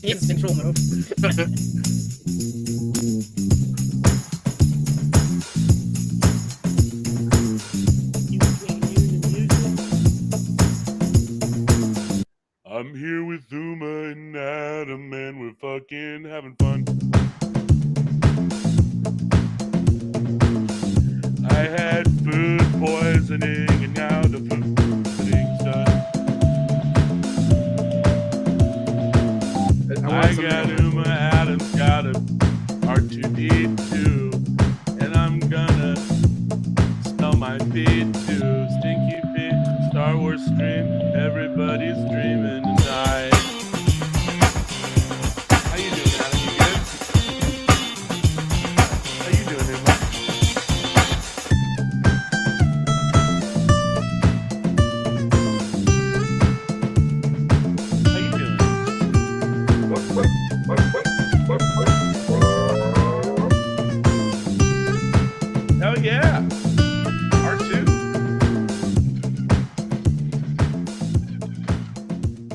It's control move. I'm here with Uma and Adam, and we're fucking having fun. I had food poisoning, and now the food poisoning's done. I got Uma, Adam's got a R2D2, and I'm gonna smell my feet too. Stinky feet, Star Wars stream, everybody's dreaming tonight. How you doing, Adam? You good? How you doing, Uma? How you doing? Hell yeah. R2.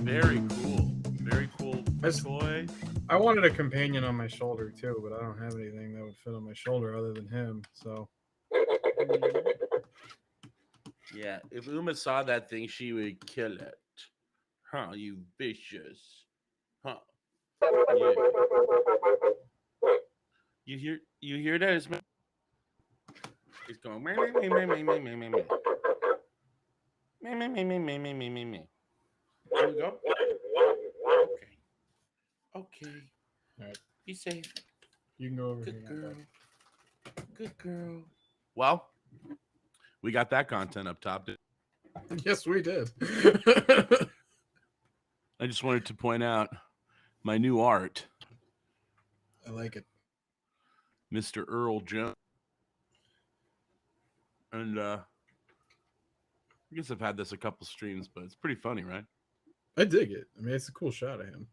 Very cool. Very cool toy. I wanted a companion on my shoulder too, but I don't have anything that would fit on my shoulder other than him. So Yeah, if Uma saw that thing, she would kill it. Huh, you vicious. Huh. Yeah. You hear that? It's going meh, meh, meh, meh, meh, meh, meh, meh, meh. Meh, meh, meh, meh, meh, meh, meh, meh, meh. There we go. Okay. Okay. All right. Be safe. you can go over Good here. girl. Good girl. Well, we got that content up top. Yes, we did. I just wanted to point out my new art, I like it. Mr. Earl Jones. And I guess I've had this a couple streams, but it's pretty funny, right? I dig it. I mean, it's a cool shot of him.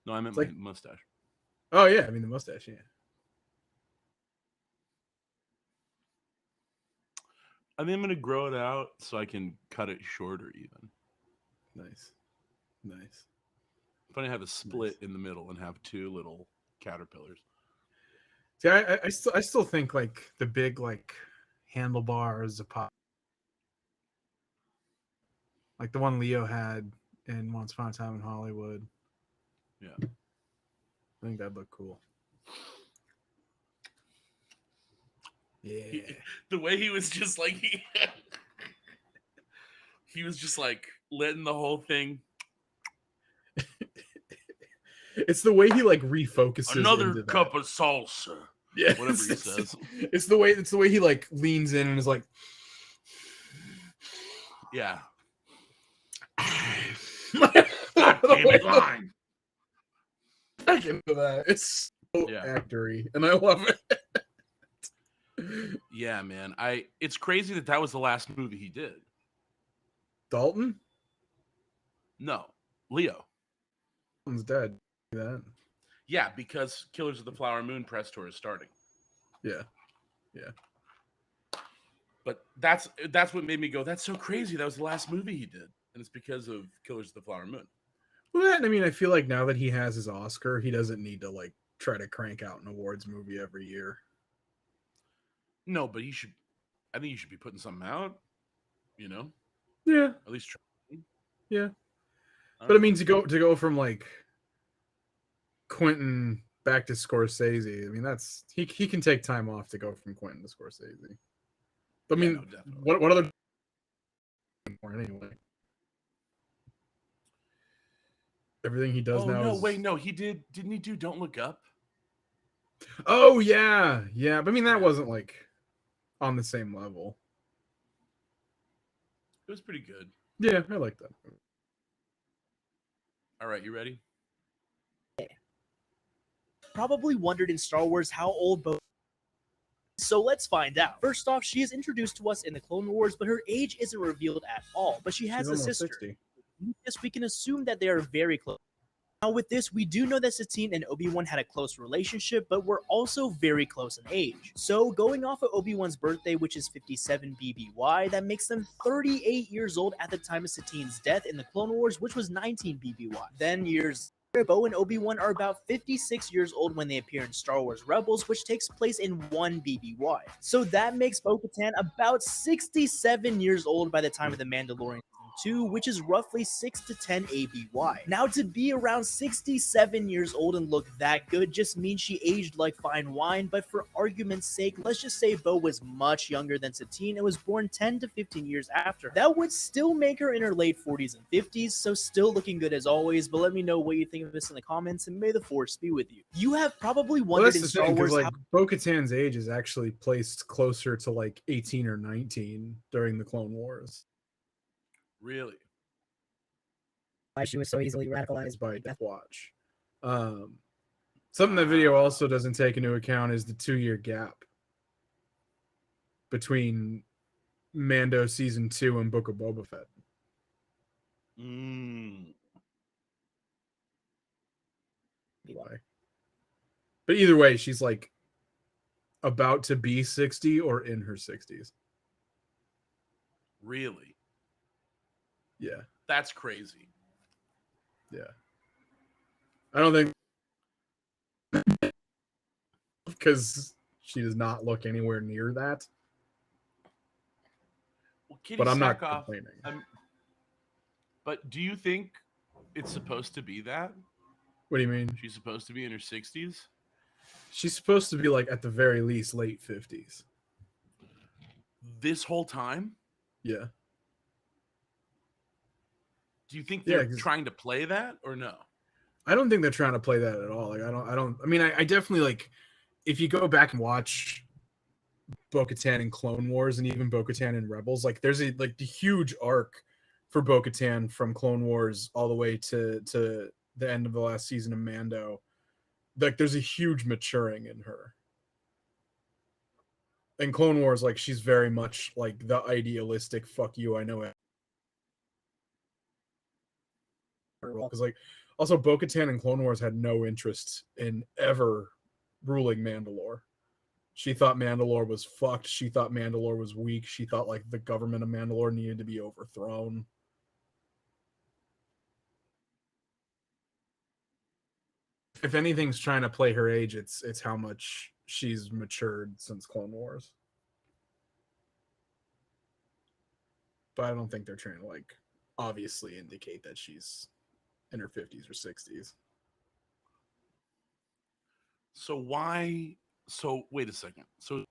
No, I meant It's my like- mustache. Oh yeah, I mean the mustache. Yeah. I think I'm going to grow it out so I can cut it shorter even. Nice. Nice. Funny to have a split Nice. in the middle and have two little caterpillars. See, I still think like the big like handlebars, like the one Leo had in Once Upon a Time in Hollywood. Yeah. I think that'd look cool. Yeah. The way he was just like he was just like letting the whole thing. It's the way he like refocuses. Another into cup that. of salsa. Yeah, Whatever he says. It's the way he like leans in and is like, Yeah. the Line. back into that. It's so Yeah. actory, and I love it. Yeah, man. It's crazy that was the last movie he did. Dalton? No, Leo. Dalton's dead. That. Yeah, because Killers of the Flower Moon press tour is starting. Yeah. But that's what made me go, that's so crazy. That was the last movie he did. And it's because of Killers of the Flower Moon. Well, I mean, I feel like now that he has his Oscar, he doesn't need to like try to crank out an awards movie every year. No, but I think you should be putting something out, you know? Yeah. At least try. Yeah. But I mean, to go from like Quentin back to Scorsese, I mean, that's he can take time off to go from Quentin to Scorsese. But I mean, no, definitely. what other anyway? Everything he does now. No, he didn't he do Don't Look Up? Oh yeah. But I mean, that wasn't like on the same level. It was pretty good. Yeah, I like that. All right, you ready? Probably wondered in Star Wars how old Bo. So let's find out. First off, she is introduced to us in the Clone Wars, but her age isn't revealed at all. But she has She's a almost sister. 60. Yes, we can assume that they are very close. Now, with this, we do know that Satine and Obi-Wan had a close relationship, but were also very close in age. So, going off of Obi-Wan's birthday, which is 57 BBY, that makes them 38 years old at the time of Satine's death in the Clone Wars, which was 19 BBY. Then, years Bo and Obi-Wan are about 56 years old when they appear in Star Wars Rebels, which takes place in 1 BBY. So that makes Bo-Katan about 67 years old by the time of The Mandalorian Season 2, which is roughly 6 to 10 ABY. Now, to be around 67 years old and look that good just means she aged like fine wine, but for argument's sake, let's just say Bo was much younger than Satine and was born 10 to 15 years after. That would still make her in her late 40s and 50s, so still looking good as always, but let me know what you think of this in the comments, and may the force be with you. You have probably wondered in Star Wars like Bo-Katan's age is actually placed closer to like 18 or 19 during the Clone Wars. Really? Why she was so easily radicalized By Death Watch. Something that video also doesn't take into account is the 2-year gap between Mando Season 2 and Book of Boba Fett. Why? But either way, she's like about to be 60 or in her 60s. Really? Yeah. That's crazy. Yeah. I don't think because she does not look anywhere near that. Well, Kitty But I'm not Sackhoff, complaining. but do you think it's supposed to be that? What do you mean? She's supposed to be in her 60s? She's supposed to be like at the very least late 50s. This whole time? Yeah. Do you think they're 'cause trying to play that or no? I don't think they're trying to play that at all. Like I mean, I definitely like if you go back and watch Bo-Katan in Clone Wars and even Bo-Katan in Rebels, like there's a like the huge arc for Bo-Katan from Clone Wars all the way to the end of the last season of Mando. Like there's a huge maturing in her. In Clone Wars, like she's very much like the idealistic fuck you, I know it. Because like also Bo-Katan in Clone Wars had no interest in ever ruling Mandalore. She thought Mandalore was fucked. She thought Mandalore was weak. She thought like the government of Mandalore needed to be overthrown. If anything's trying to play her age, it's how much she's matured since Clone Wars. But I don't think they're trying to like obviously indicate that she's in her 50s or 60s. So why? So wait a second. So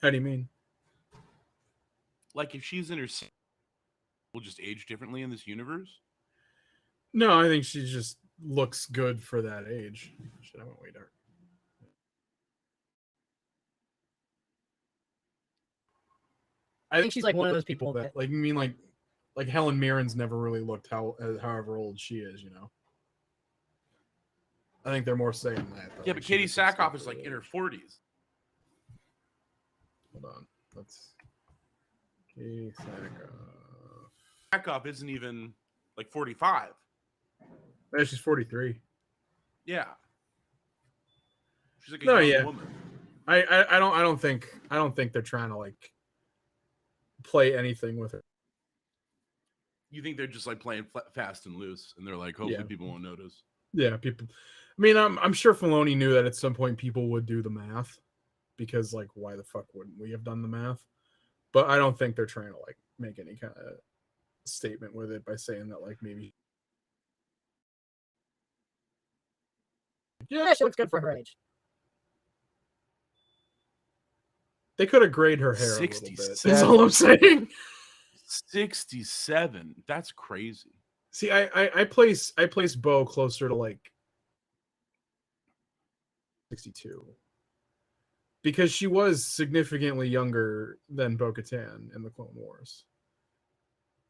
How do you mean? like if she's in her 60s, will just age differently in this universe? No, I think she just looks good for that age. Shit, I went way dark. I think she's like one of those people that like, I mean, like Helen Mirren's never really looked however old she is, you know. I think they're more saying that. Yeah, but Katie Sackhoff is like in her 40s. Hold on, let's. Katie Sackhoff isn't even like 45. Yeah, she's 43. Yeah, she's like a No, young yeah. woman. I don't think they're trying to like play anything with her. You think they're just like playing fast and loose, and they're like, hopefully people won't notice. Yeah, people. I mean, I'm sure Filoni knew that at some point people would do the math, because like, why the fuck wouldn't we have done the math? But I don't think they're trying to like make any kind of statement with it by saying that like maybe. yeah, she looks good for her age. They could have grayed her hair a little bit. 67. That's all I'm saying. 67. That's crazy. See, I place Bo closer to like 62. Because she was significantly younger than Bo-Katan in the Clone Wars.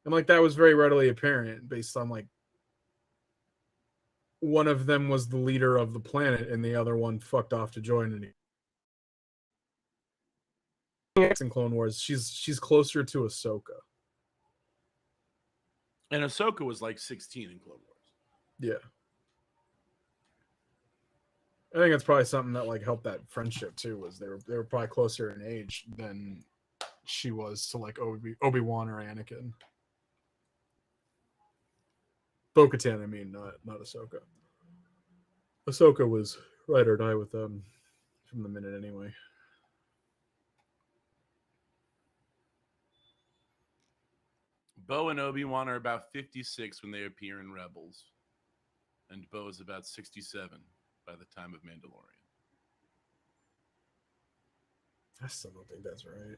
And like that was very readily apparent based on like one of them was the leader of the planet and the other one fucked off to join it. In Clone Wars, she's closer to Ahsoka. And Ahsoka was like 16 in Clone Wars. Yeah. I think that's probably something that like helped that friendship too. Was they were probably closer in age than she was to like Obi-Wan or Anakin. Bo-Katan, I mean, not Ahsoka. Ahsoka was ride or die with them from the minute anyway. Bo and Obi-Wan are about 56 when they appear in Rebels. And Bo is about 67 by the time of Mandalorian. I still don't think that's right.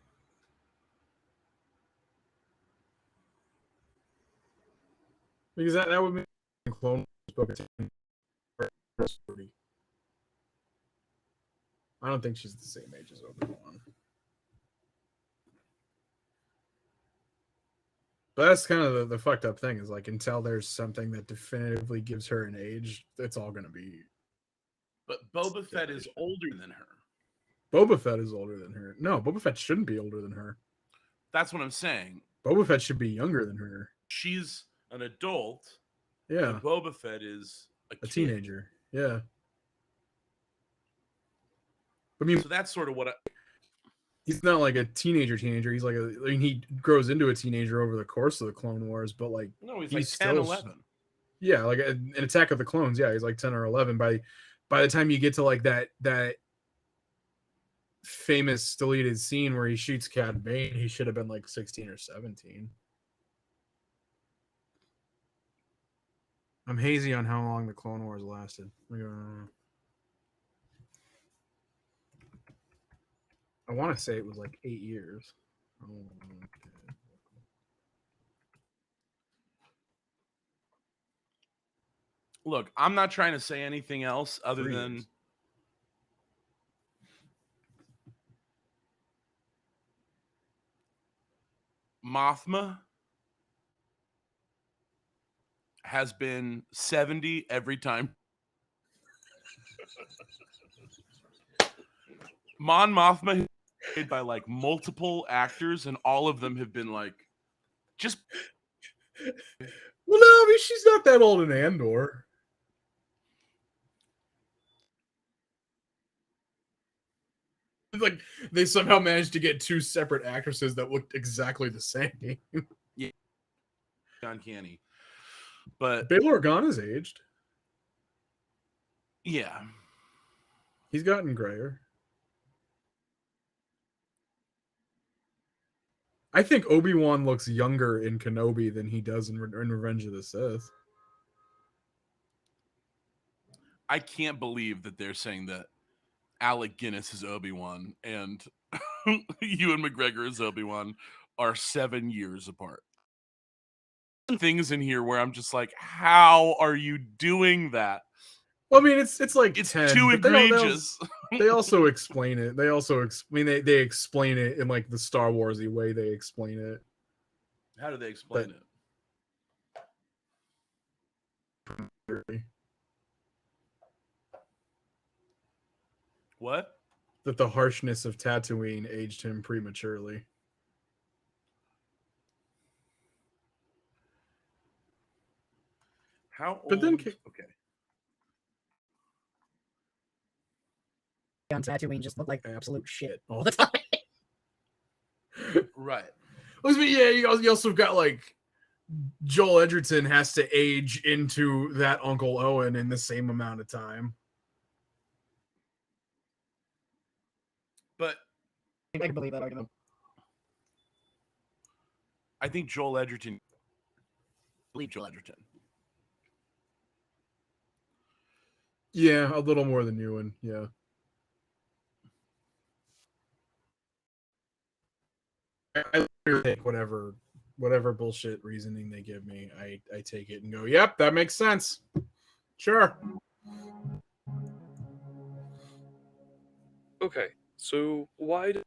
Because that would be Clone Wars Bo-Katan. I don't think she's the same age as Obi-Wan. But that's kind of the fucked up thing is like until there's something that definitively gives her an age, it's all going to be. But Boba Fett is older than her. Boba Fett is older than her. No, Boba Fett shouldn't be older than her. That's what I'm saying. Boba Fett should be younger than her. She's an adult. Yeah. And Boba Fett is a teenager. Yeah. I mean, so that's sort of what he's not like a teenager. He's like I mean, he grows into a teenager over the course of the Clone Wars, but like no, he's like 10, 11. Yeah, like an Attack of the Clones. Yeah, he's like 10 or 11. By the time you get to like that famous deleted scene where he shoots Cad Bane, he should have been like 16 or 17. I'm hazy on how long the Clone Wars lasted. I want to say it was like 8 years. Oh, okay. Look, I'm not trying to say anything else other 3 than years. Mothma has been 70 every time. Mon Mothma is played by like multiple actors, and all of them have been like just. Well, no, I mean she's not that old in Andor. Like they somehow managed to get 2 separate actresses that looked exactly the same. Yeah, uncanny. But Bail Organa's aged. Yeah, he's gotten grayer. I think Obi-Wan looks younger in Kenobi than he does in Revenge of the Sith. I can't believe that they're saying that Alec Guinness is Obi-Wan and Ewan McGregor is Obi-Wan are 7 years apart. Things in here where I'm just like, how are you doing that? Well, I mean, it's like it's 10, too egregious. They also explain it. They also they explain it in like the Star Warsy way. They explain it. How do they explain it? What? That the harshness of Tatooine aged him prematurely. How old? But then, okay. On Tatooine just looked like absolute shit all the time. Right. Well, yeah, you also got like Joel Edgerton has to age into that Uncle Owen in the same amount of time. But I can believe that argument. I think Joel Edgerton. Believe Joel Edgerton. Yeah, a little more than Ewan. Yeah. I take whatever bullshit reasoning they give me. I take it and go, yep, that makes sense. Sure. Okay, so why does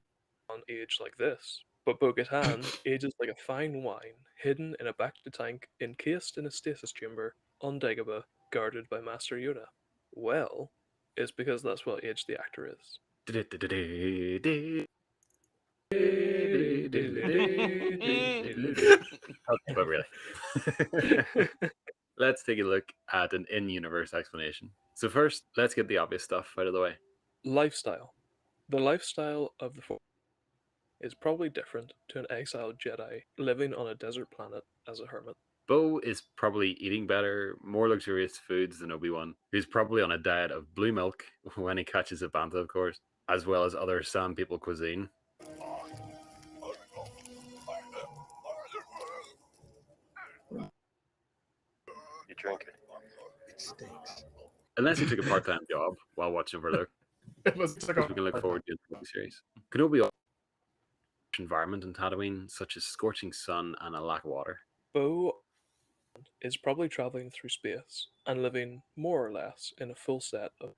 on age like this? But Bo-Katan ages like a fine wine, hidden in a bacta tank, encased in a stasis chamber on Dagobah, guarded by Master Yoda. Well, it's because that's what age the actor is. But really. let's take a look at an in-universe explanation. So first, let's get the obvious stuff out of the way. Lifestyle. The lifestyle of the Force is probably different to an exiled Jedi living on a desert planet as a hermit. Bo is probably eating better, more luxurious foods than Obi-Wan, who's probably on a diet of blue milk when he catches a bantha, of course, as well as other Sand People cuisine. You drink it. It stinks. Unless he took a part-time job while watching Overlook, It was like we can look forward to the series. Kenobi also environment in Tatooine, such as scorching sun and a lack of water. Bo is probably traveling through space and living more or less in a full set of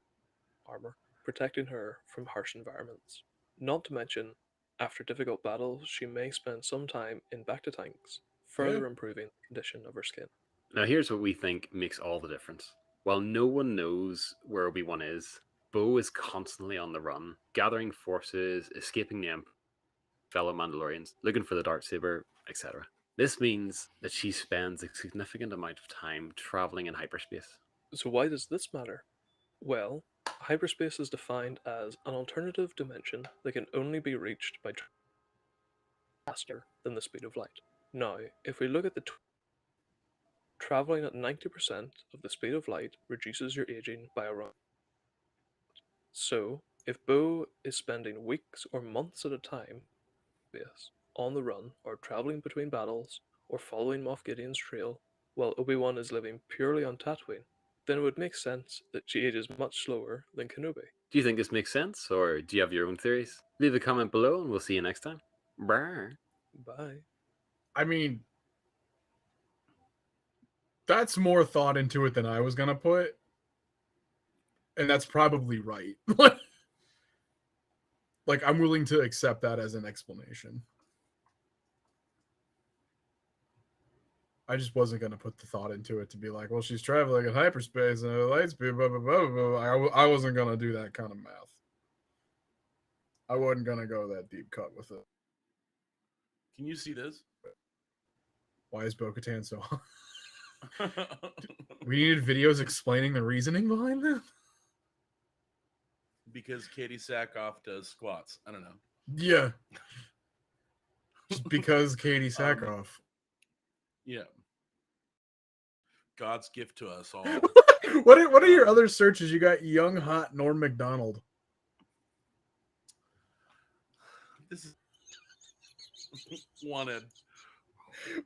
armor, protecting her from harsh environments. Not to mention, after difficult battles, she may spend some time in bacta tanks, further improving the condition of her skin. Now here's what we think makes all the difference. While no one knows where Obi-Wan is, Bo is constantly on the run, gathering forces, escaping the Empire, fellow Mandalorians, looking for the Darksaber, etc. This means that she spends a significant amount of time traveling in hyperspace. So why does this matter? Well, hyperspace is defined as an alternative dimension that can only be reached by faster than the speed of light. Now, if we look at the traveling at 90% of the speed of light reduces your aging by around. So, if Bo is spending weeks or months at a time on the run, or traveling between battles, or following Moff Gideon's trail, while Obi-Wan is living purely on Tatooine, then it would make sense that she ages much slower than Kenobi. Do you think this makes sense, or do you have your own theories? Leave a comment below and we'll see you next time. Brr. Bye. I mean, that's more thought into it than I was gonna put, and that's probably right. Like, I'm willing to accept that as an explanation. I just wasn't gonna put the thought into it to be like, well, she's traveling in hyperspace and at light speed, blah blah blah blah. I wasn't gonna do that kind of math. I wasn't gonna go that deep cut with it. Can you see this? Why is Bo-Katan so hot? We needed videos explaining the reasoning behind that. Because Katie Sackhoff does squats. I don't know. Yeah. Just because Katie Sackhoff. Yeah. God's gift to us all. What are your other searches? You got young hot Norm Macdonald. This is wanted.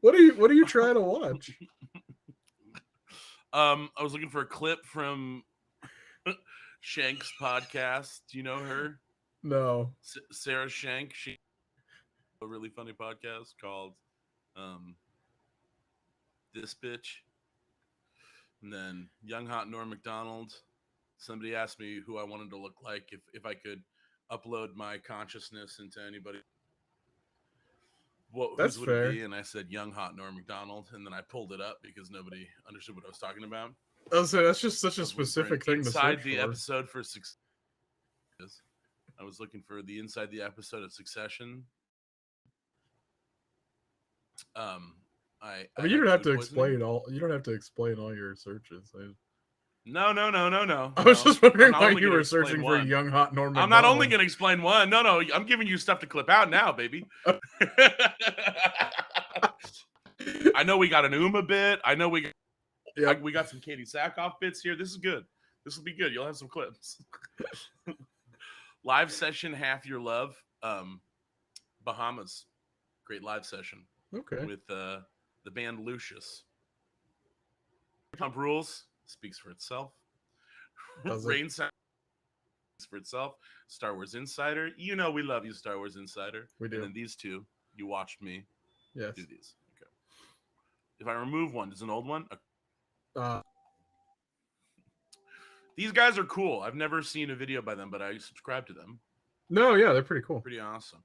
What are you trying to watch? I was looking for a clip from Shank's podcast. Do you know her? No. Sarah Shank. She a really funny podcast called This Bitch. And then young hot Norm Macdonald. Somebody asked me who I wanted to look like if I could upload my consciousness into anybody. That's whose would fair. it be? And I said young hot Norm Macdonald, and then I pulled it up because nobody understood what I was talking about. Oh, so that's just such a I was specific looking thing for to inside search the for. episode for Succession. I was looking for the inside the episode of Succession. I mean, you don't had have to food poisoning. explain all. You don't have to explain all your searches. No. I was just wondering I'm why only you gonna were explain searching for one. young hot Norm I'm Macdonald. not only going to explain one. No. I'm giving you stuff to clip out now, baby. I know we got an Uma bit. I know we got some Katie Sackhoff bits here. This is good. This will be good. You'll have some clips. Live session, Half Your Love. Bahamas. Great live session. Okay. With the band Lucius. Pump Rules speaks for itself. Does it? Rain Sound speaks for itself. Star Wars Insider. You know we love you, Star Wars Insider. We do. And then these two, you watched me Yes. do these. Okay. If I remove one, does an old one? These guys are cool. I've never seen a video by them, but I subscribe to them. No, yeah, they're pretty cool. Pretty awesome.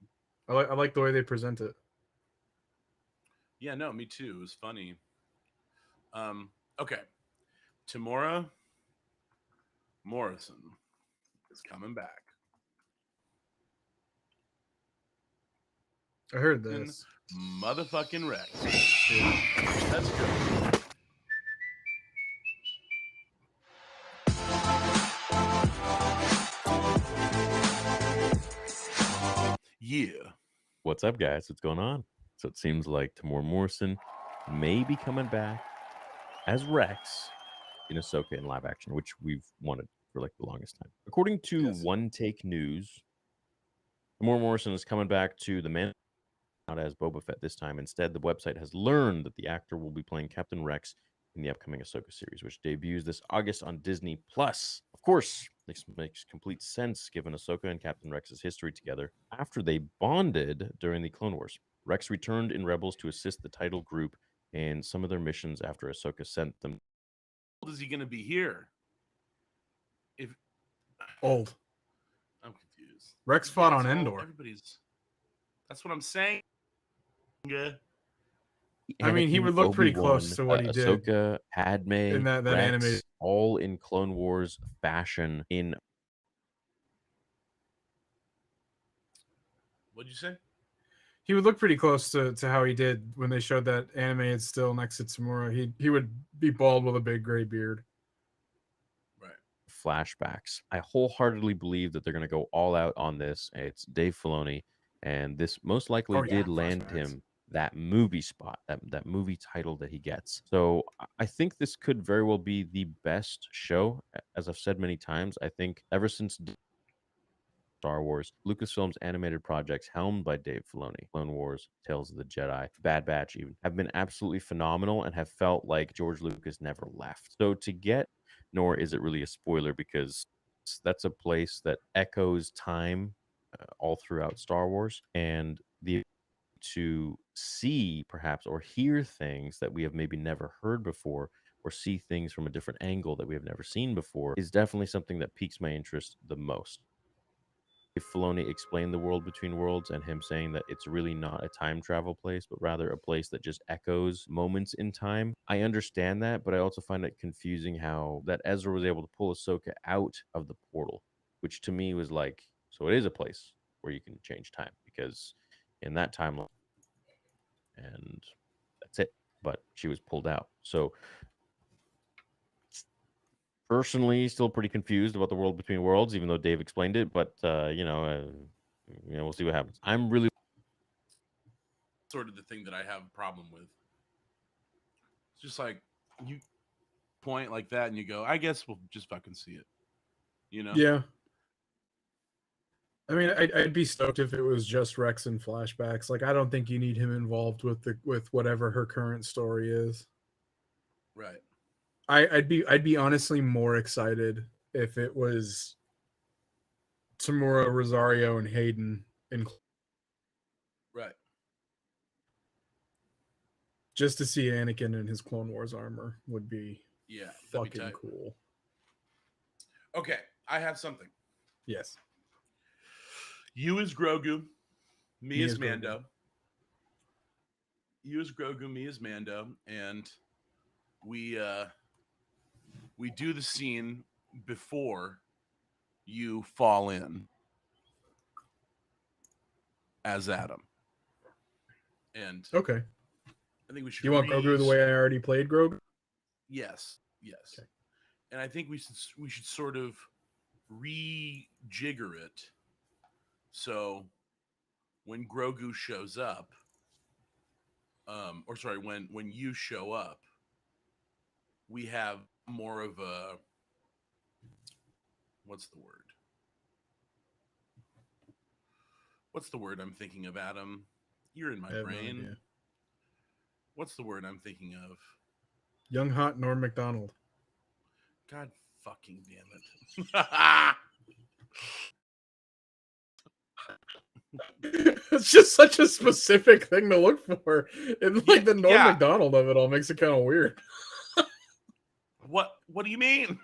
I like the way they present it. Yeah, no, me too. It was funny. Okay. Tamora Morrison is coming back. I heard this. Motherfucking Rex. Yeah. That's good. Yeah. What's up, guys? What's going on? So it seems like Tamora Morrison may be coming back as Rex in Ahsoka in live action, which we've wanted for like the longest time. According to Yes. One Take News, Tamora Morrison is coming back to the Man not as Boba Fett this time. Instead, the website has learned that the actor will be playing Captain Rex in the upcoming Ahsoka series, which debuts this August on Disney Plus. Of course, this makes complete sense given Ahsoka and Captain Rex's history together after they bonded during the Clone Wars. Rex returned in Rebels to assist the title group in some of their missions after Ahsoka sent them. How old is he going to be here? If Old. I'm confused. Rex fought Yeah, on it's all- Endor. Everybody's. That's what I'm saying. Yeah. I mean, he Anakin, would look pretty Obi-Wan, close to what he did Ahsoka, Padme, in that Rex, animated. all in Clone Wars fashion in What'd you say? He would look pretty close to how he did when they showed that animated still next to Tamora. He would be bald with a big gray beard. Right. flashbacks. I wholeheartedly believe that they're going to go all out on this. It's Dave Filoni, and this most likely Oh, yeah, did land flashbacks. him that movie spot, that movie title that he gets. So I think this could very well be the best show. As I've said many times, I think ever since Star Wars, Lucasfilm's animated projects helmed by Dave Filoni, Clone Wars, Tales of the Jedi, Bad Batch even, have been absolutely phenomenal and have felt like George Lucas never left. So to get, nor is it really a spoiler because that's a place that echoes time all throughout Star Wars, and the to see perhaps or hear things that we have maybe never heard before or see things from a different angle that we have never seen before is definitely something that piques my interest the most. If Filoni explained the world between worlds and him saying that it's really not a time travel place, but rather a place that just echoes moments in time, I understand that, but I also find it confusing how that Ezra was able to pull Ahsoka out of the portal, which to me was like, so it is a place where you can change time because in that timeline, and that's it. But she was pulled out. So personally, still pretty confused about the world between worlds, even though Dave explained it. But we'll see what happens. I'm really Sort of the thing that I have a problem with. It's just like you point like that and you go, I guess we'll just fucking see it. You know? Yeah. I mean, I'd be stoked if it was just Rex and flashbacks. Like, I don't think you need him involved with whatever her current story is. Right. I'd be honestly more excited if it was Tamora, Rosario, and Hayden in Right. just to see Anakin in his Clone Wars armor would be Yeah. That'd be fucking tight. cool. Okay. I have something. Yes. You as Grogu, me as as Grogu. Mando. You as Grogu, me as Mando, and we do the scene before you fall in as Adam. And Okay. I think we should. You want Grogu the way I already played Grogu? Yes, yes. Okay. And I think we should sort of rejigger it. So when Grogu shows up, when you show up, we have more of a what's the word? What's the word I'm thinking of, Adam? You're in my I have no brain. idea. What's the word I'm thinking of? Young hot Norm Macdonald. God fucking damn it. It's just such a specific thing to look for. And like the Norm Yeah. Macdonald of it all makes it kind of weird. What do you mean?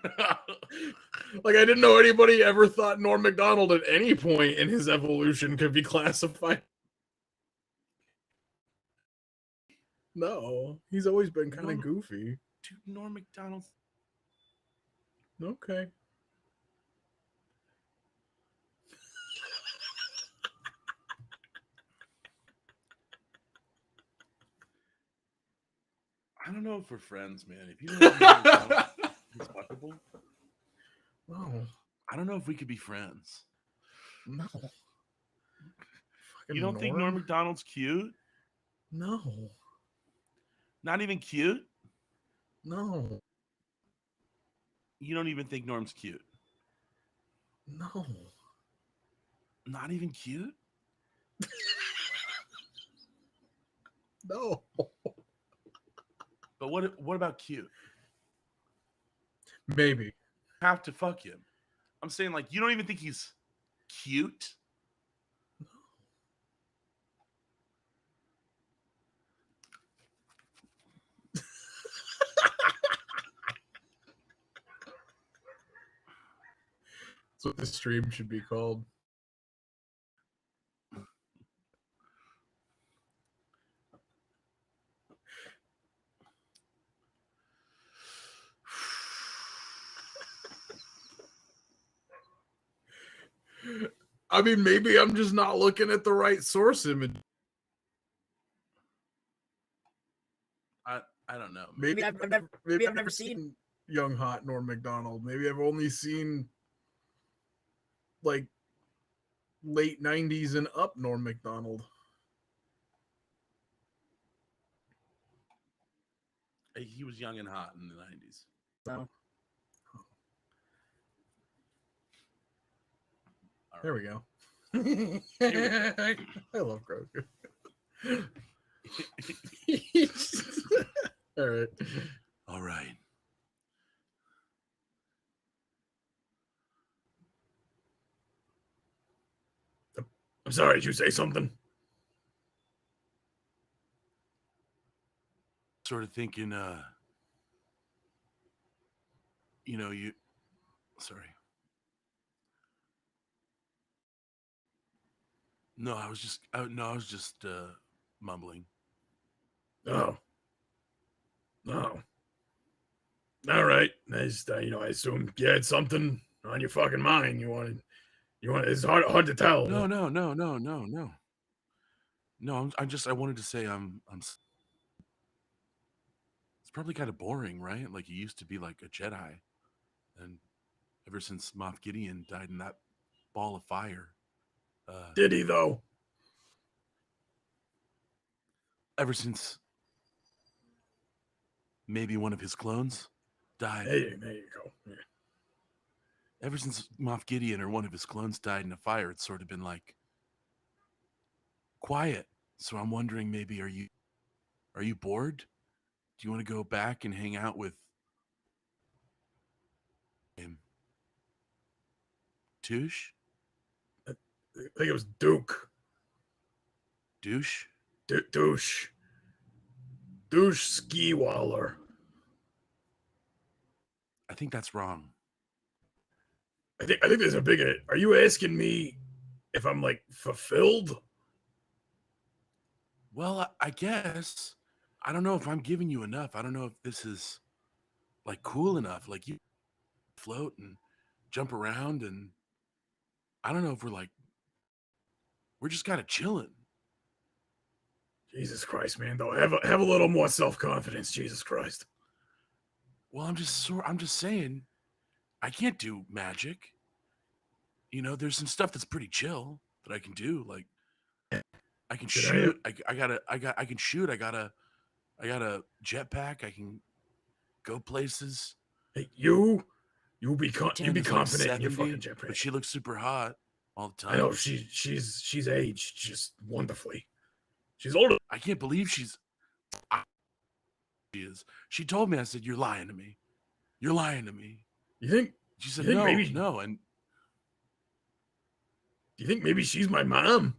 Like, I didn't know anybody ever thought Norm Macdonald at any point in his evolution could be classified. No, he's always been kind of goofy. Dude, Norm Macdonald. Okay. I don't know if we're friends, man. If you don't think Norm Macdonald is fuckable, No. I don't know if we could be friends. No. Fucking You don't think Norm Macdonald's cute? No. Not even cute? No. You don't even think Norm's cute? No. Not even cute? No. But what about cute? Maybe. Have to fuck him. I'm saying, like, you don't even think he's cute? That's what this stream should be called. I mean, maybe I'm just not looking at the right source image. I don't know. Maybe I've never seen young hot Norm Macdonald. Maybe I've only seen like late 90s and up Norm Macdonald. He was young and hot in the 90s. No. There we go. I love Grogu. All right. All right. I'm sorry, did you say something? Sort of thinking, sorry. No, I was just mumbling. Oh. No. All right. I assume you had something on your fucking mind. You want, it's hard to tell. No. No, I wanted to say it's probably kind of boring, right? Like, you used to be like a Jedi, and ever since Moff Gideon died in that ball of fire. Did he though? Ever since maybe one of his clones died. Hey, there you go. Yeah. Ever since Moff Gideon or one of his clones died in a fire, it's sort of been like quiet. So I'm wondering, maybe are you bored? Do you want to go back and hang out with him? Touche? I think it was Duke. Douche? Douche. Douche Skiwaller. I think that's wrong. I think there's a bigger. Are you asking me if I'm like fulfilled? Well, I guess. I don't know if I'm giving you enough. I don't know if this is like cool enough. Like, you float and jump around, and I don't know if we're just kind of chilling. Jesus Christ, man! Though have a little more self-confidence. Jesus Christ. Well, I'm just saying, I can't do magic. There's some stuff that's pretty chill that I can do. Like, I can shoot. I can shoot. I got a jetpack. I can go places. Hey, you be confident like in your fucking jetpack. But she looks super hot all the time. I know she's aged just wonderfully. She's older. I can't believe she is. She told me. I said, "You're lying to me. You're lying to me." You think? She said, think "No, maybe, no." And do you think maybe she's my mom?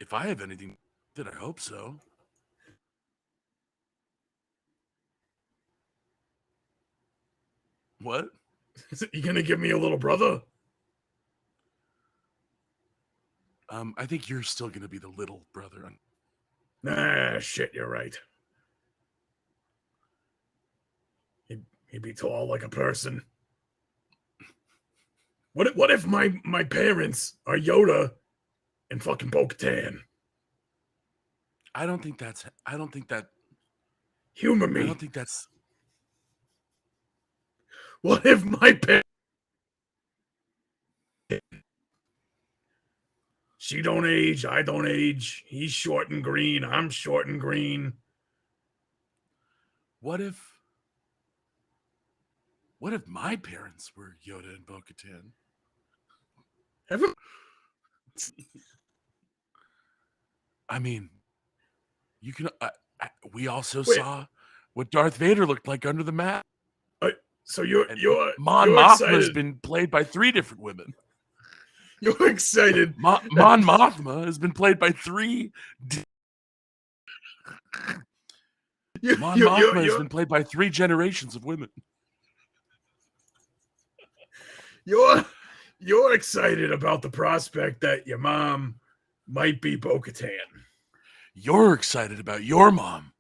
if I have anything, then I hope so. What? You gonna give me a little brother? I think you're still gonna be the little brother. Nah, shit, you're right. He'd be tall like a person. What if my parents are Yoda and fucking Bo-Katan? I don't think that. Humor me. I don't think that's. What if my parents She don't age, I don't age. He's short and green, I'm short and green. What if my parents were Yoda and Bo-Katan? Haven't- I mean, you can. We also Wait. saw what Darth Vader looked like under the mask. So you're And you're Mon you're Mothma has excited. been played by 3 different women. You're excited. Mon Mothma has been played by 3. Mon Mothma has been played by 3 generations of women. You're excited about the prospect that your mom might be Bo-Katan. You're excited about your mom.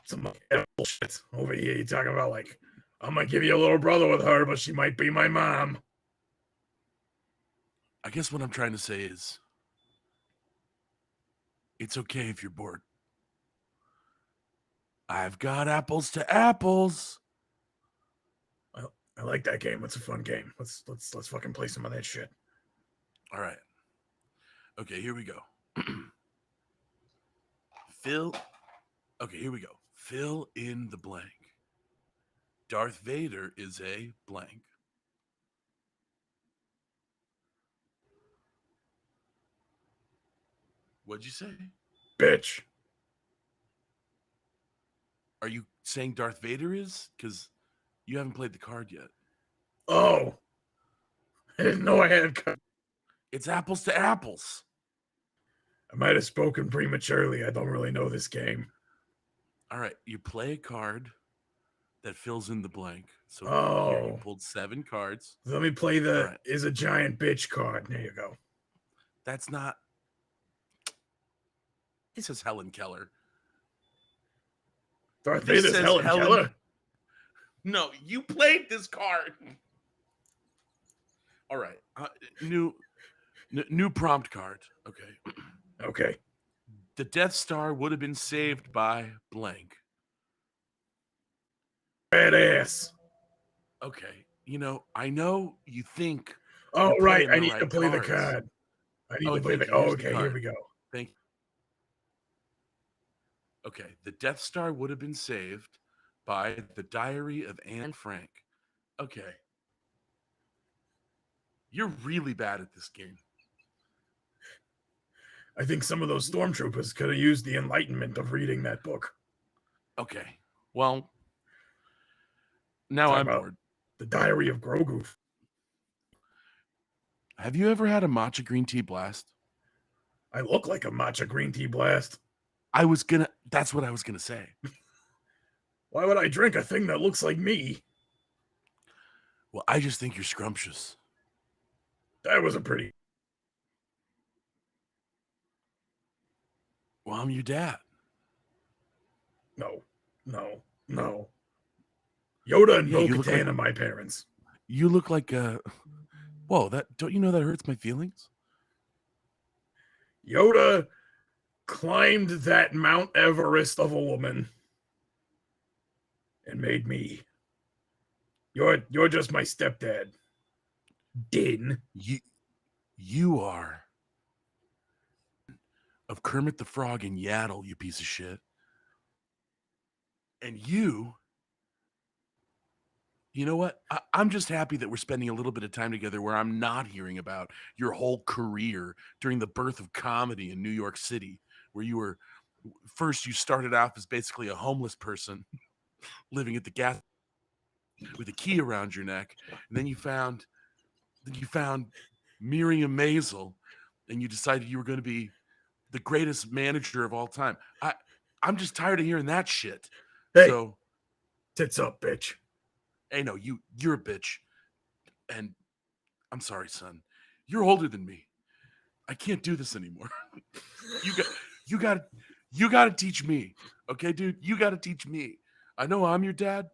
Some bullshit over here. You're talking about like, I'm gonna give you a little brother with her, but she might be my mom. I guess what I'm trying to say is, it's okay if you're bored. I've got apples to apples. I like that game. It's a fun game. Let's fucking play some of that shit. All right. Okay, here we go. Okay, here we go. Fill in the blank. Darth Vader is a blank. What'd you say? Bitch. Are you saying Darth Vader is? Because you haven't played the card yet. Oh. I didn't know I had. It's apples to apples. I might have spoken prematurely. I don't really know this game. All right, you play a card that fills in the blank. So here you pulled 7 cards. Let me play the is a giant bitch card. There you go. That's not. It says Helen Keller. Darth Vader's Helen Keller? No, you played this card. All right. New prompt card. Okay. Okay. The Death Star would have been saved by blank. Badass. Okay. You know, I know you think. Oh, you're right. playing I the need right to play the cards. card. I need to play thank the. you. Oh, Here's the okay. Here card. we go. Thank you. Okay. The Death Star would have been saved by the Diary of Anne Frank. Okay. You're really bad at this game. I think some of those stormtroopers could have used the enlightenment of reading that book. Okay. Well, now I'm bored. The Diary of Grogu. Have you ever had a matcha green tea blast? I look like a matcha green tea blast. That's what I was gonna say. Why would I drink a thing that looks like me? Well, I just think you're scrumptious. That was a pretty. Well, I'm your dad. No. Yoda and Yeah, Bo-Katan are my parents. You look like a. Whoa, don't you know that hurts my feelings? Yoda climbed that Mount Everest of a woman and made me. You're just my stepdad. Din. You are of Kermit the Frog and Yaddle, you piece of shit. And you know what? I'm just happy that we're spending a little bit of time together where I'm not hearing about your whole career during the birth of comedy in New York City, where you started off as basically a homeless person living at the gas with a key around your neck, and then you found Miriam Maisel, and you decided you were going to be the greatest manager of all time. I'm just tired of hearing that shit. Hey, so tits up, bitch. Hey, no, you're a bitch, and I'm sorry, son. You're older than me. I can't do this anymore. you got to teach me, okay, dude? You got to teach me. I know I'm your dad,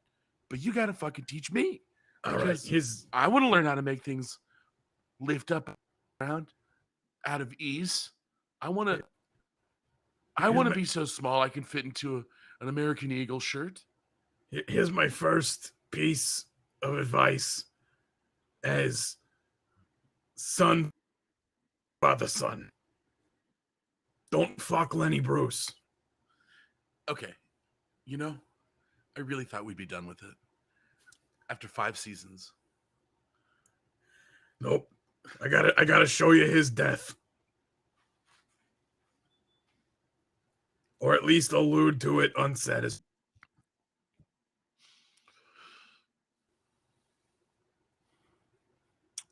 but you got to fucking teach me. All right, I want to learn how to make things lift up around out of ease. I want to be so small I can fit into an American Eagle shirt. Here's my first piece of advice as son Father son. Don't fuck Lenny Bruce. Okay. You know, I really thought we'd be done with it. After 5 seasons. Nope. I gotta show you his death. Or at least allude to it unsatisfied.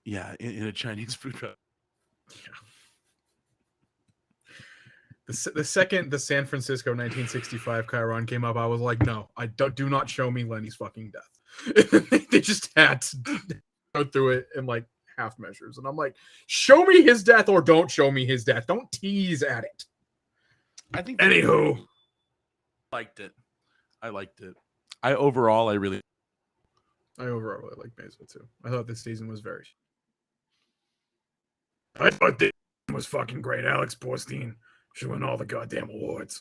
Yeah, in a Chinese food truck. The second the San Francisco 1965 Chiron came up, I was like, no, do not show me Lenny's fucking death. They just had to go through it in like half measures. And I'm like, show me his death or don't show me his death. Don't tease at it. I think Anywho. Liked it. I liked it. I overall really like Mesa too. I thought this season was very. I thought this was fucking great. Alex Borstein should win all the goddamn awards.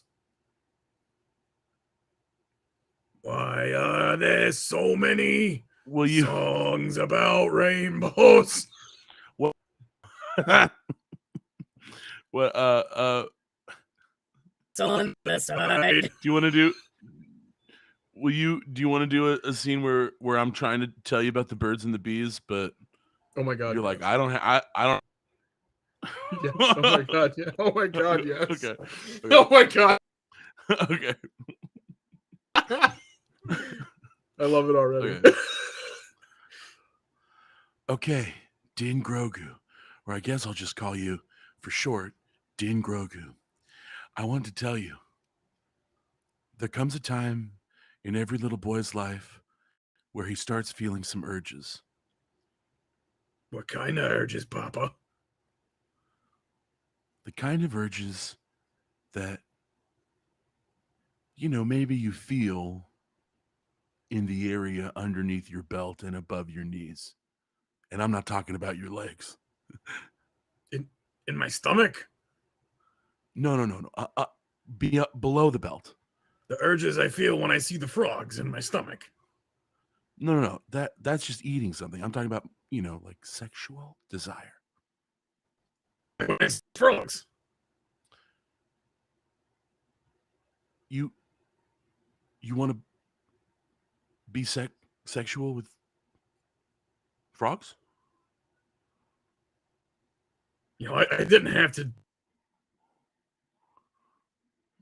Why are there so many songs about rainbows? What? What? On the side. Do you want to do? Do you want to do a scene where I'm trying to tell you about the birds and the bees, but oh my god, you're like, yes. I don't. Yes. Oh my god, yeah. Oh my god, yes. Okay. Oh my god. Okay. I love it already. Okay. Okay, Din Grogu, or I guess I'll just call you for short, Din Grogu. I want to tell you, there comes a time in every little boy's life where he starts feeling some urges. What kind of urges, Papa? The kind of urges that, maybe you feel in the area underneath your belt and above your knees. And I'm not talking about your legs. In my stomach? No. Be up below the belt. The urges I feel when I see the frogs in my stomach. No. That's just eating something. I'm talking about, like sexual desire. When I see frogs. You want to be sexual with frogs? I didn't have to.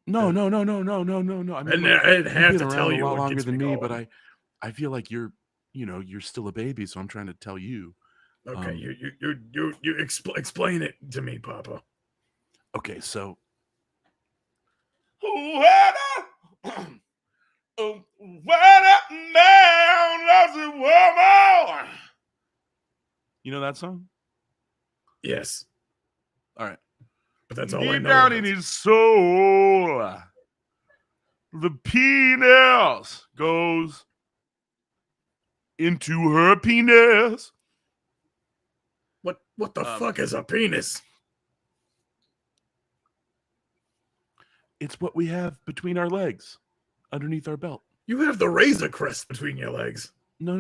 No. I mean, I didn't have to tell you a lot what longer gets than me me, going. but I feel like you're still a baby, so I'm trying to tell you. Okay, you explain it to me, Papa. Okay, so you know that song? Yes, All right. but that's all I Deep know. down in his soul, the penis goes into her penis. What the fuck is a penis? It's what we have between our legs, underneath our belt. You have the Razor Crest between your legs. No.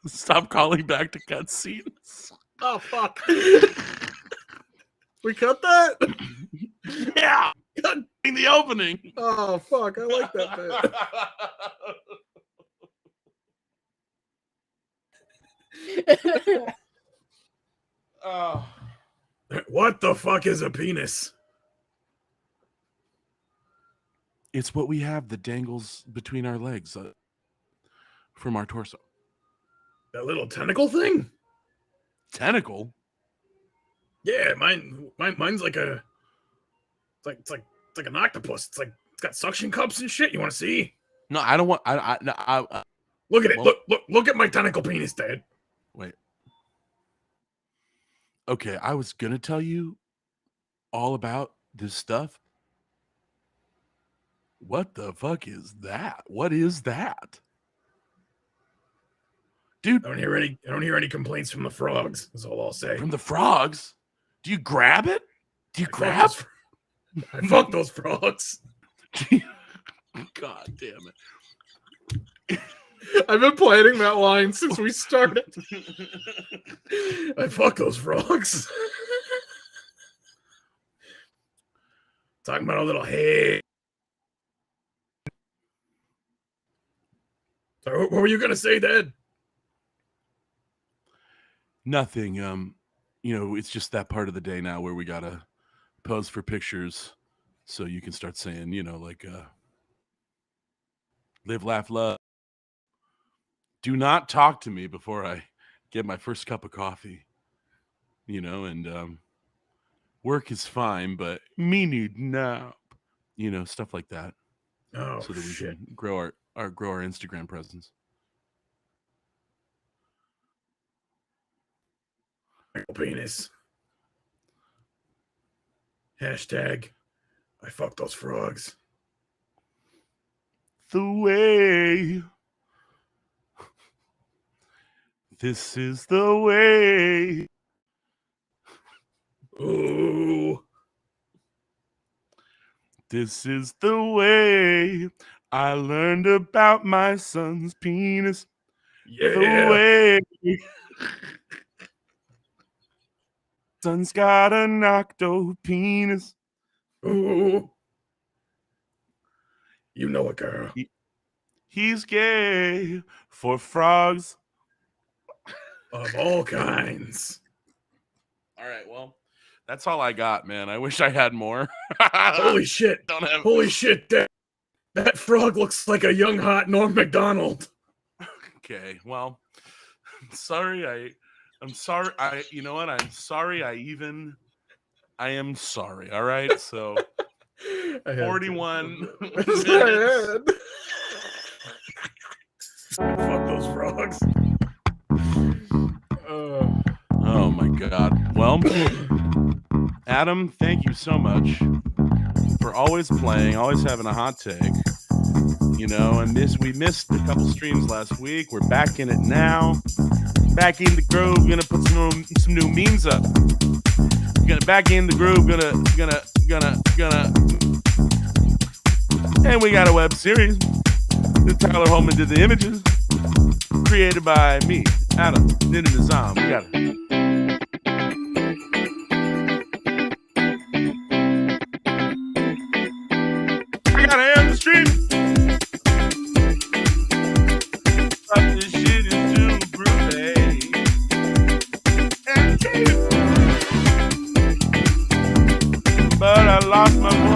Stop calling back to cutscenes. Oh fuck! We cut that. Yeah, in the opening. Oh fuck! I like that bit. Oh. What the fuck is a penis? It's what we have that dangles between our legs from our torso. That little tentacle thing? Tentacle? Yeah, mine's like a. It's like an octopus. It's got suction cups and shit. You want to see? No, I don't want. Look at it. Well- Look at my tentacle penis, Dad. Wait. Okay, I was gonna tell you all about this stuff. What the fuck is that? What is that? Dude, I don't hear any complaints from the frogs. That's all I'll say. from the frogs? Do you grab it? Do you I fuck grab? I fuck those frogs. God damn it. I've been planning that line since we started. I fuck those frogs. Talking about a little hay. So what were you gonna say, Dad? Nothing. It's just that part of the day now where we gotta pose for pictures, so you can start saying, live, laugh, love. Do not talk to me before I get my first cup of coffee. And work is fine, but me need nap. Stuff like that. Oh, so that we shit. can grow our Instagram presence. Penis. Hashtag I fuck those frogs. The way. This is the way. Ooh. This is the way I learned about my son's penis. Yeah. The way. Son's got a nocto penis. Ooh. You know it, girl. He's gay for frogs. Of all kinds. All right, well, that's all I got, man. I wish I had more. Holy shit. Don't have. Holy shit. That frog looks like a young, hot Norm Macdonald. Okay, well, I'm sorry. I'm sorry. You know what? I'm sorry. I am sorry. All right. So 41 minutes. Fuck those frogs. Oh my God. Well, Adam, thank you so much for always playing, always having a hot take. And we missed a couple streams last week. We're back in it now. Back in the groove. Gonna put some new memes up. Gonna back in the groove. Gonna. And we got a web series that Tyler Holman did the images, created by me, Adam, Ninja Nizam. We got it. I gotta end the stream. This shit is too groovy. But I lost my voice.